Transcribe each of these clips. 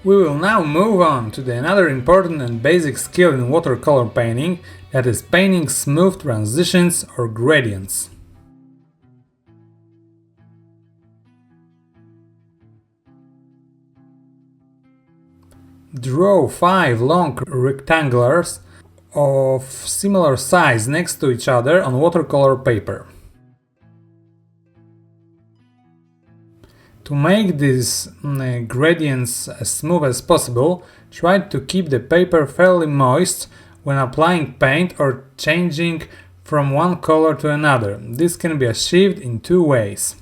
We will now move on to another important and basic skill in watercolor painting, that is painting smooth transitions or gradients. Draw 5 long rectangles of similar size next to each other on watercolor paper. To make these gradients as smooth as possible, try to keep the paper fairly moist when applying paint or changing from one color to another. This can be achieved in two ways.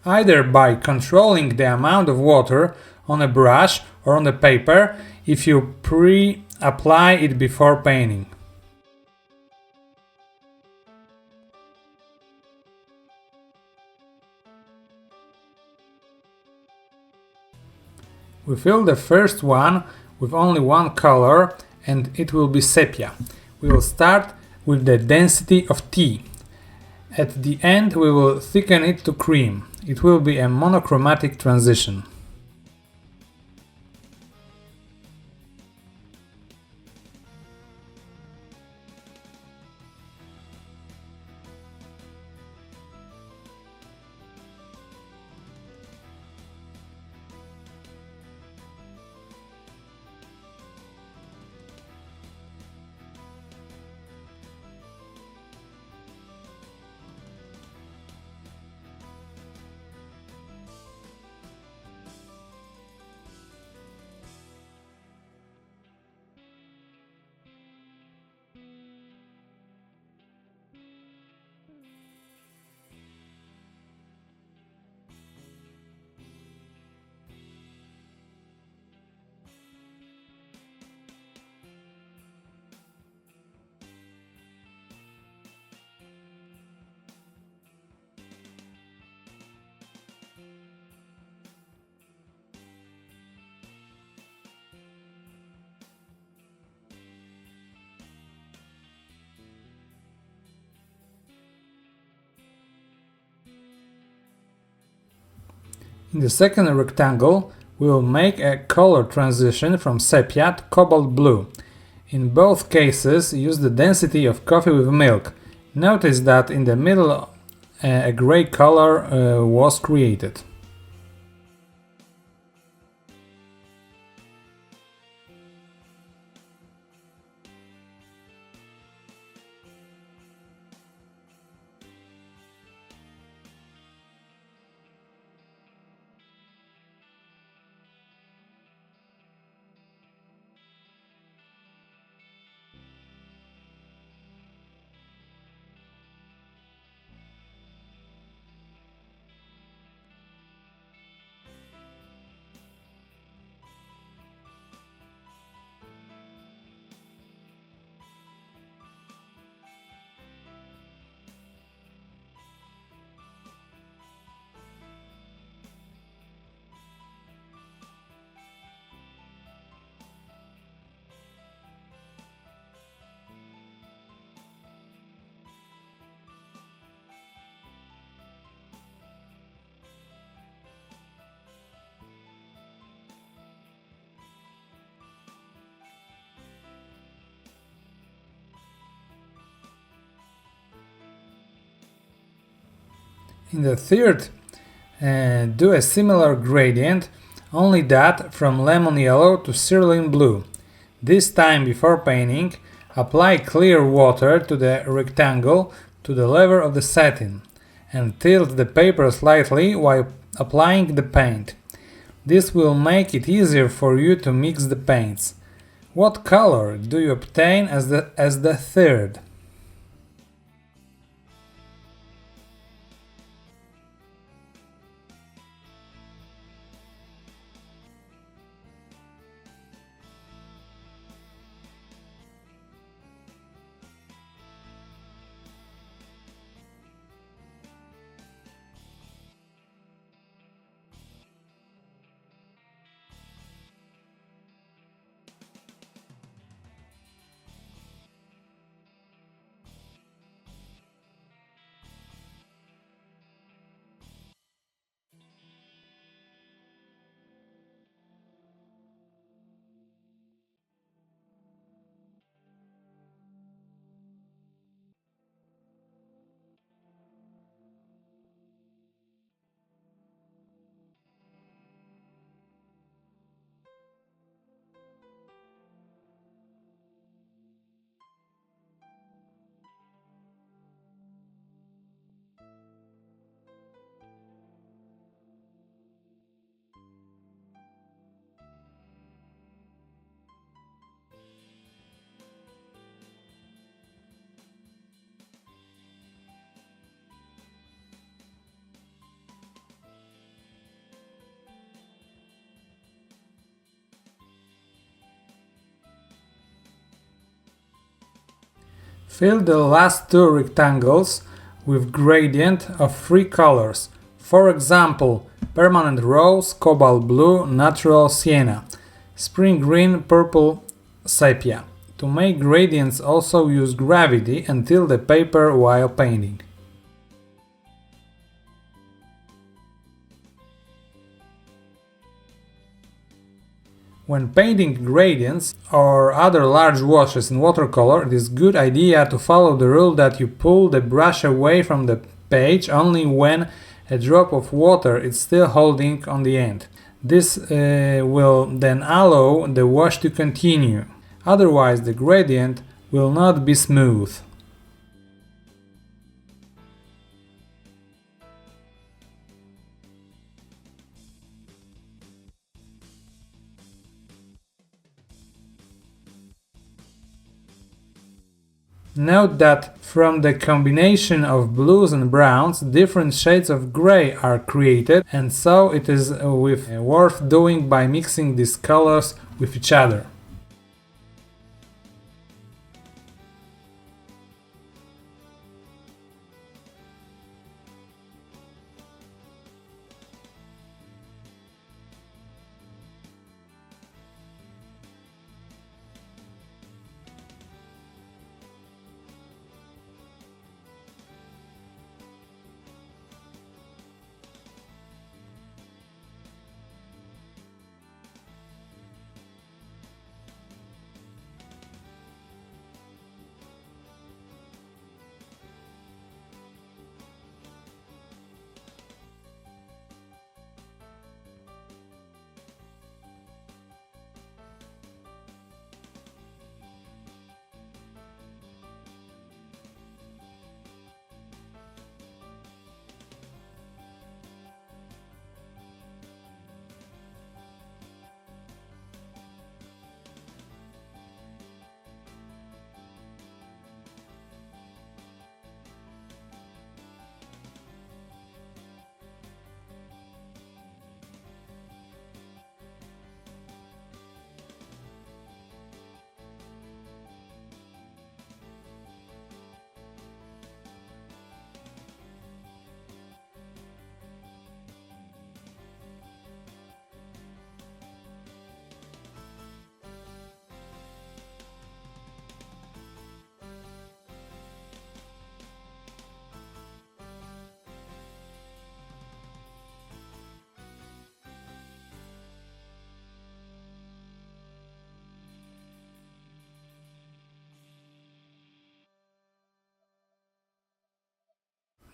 Either by controlling the amount of water on a brush or on the paper if you pre-apply it before painting. We fill the first one with only one color and it will be sepia. We will start with the density of T. At the end we will thicken it to cream. It will be a monochromatic transition. In the second rectangle, we will make a color transition from sepia to cobalt blue. In both cases, use the density of coffee with milk. Notice that in the middle a gray color was created. In the third, do a similar gradient, only that from lemon yellow to cerulean blue. This time before painting, apply clear water to the rectangle to the level of the satin and tilt the paper slightly while applying the paint. This will make it easier for you to mix the paints. What color do you obtain as the third? Fill the last two rectangles with gradient of 3 colors. For example, permanent rose, cobalt blue, natural sienna, spring green, purple, sepia. To make gradients, also use gravity and tilt the paper while painting. When painting gradients or other large washes in watercolor, it is a good idea to follow the rule that you pull the brush away from the page only when a drop of water is still holding on the end. This will then allow the wash to continue. Otherwise, the gradient will not be smooth. Note that from the combination of blues and browns, different shades of gray are created, and so it is worth doing by mixing these colors with each other.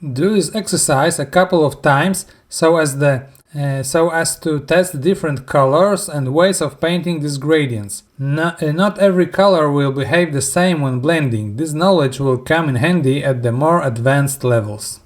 Do this exercise a couple of times so as to test different colors and ways of painting these gradients. Not every color will behave the same when blending. This knowledge will come in handy at the more advanced levels.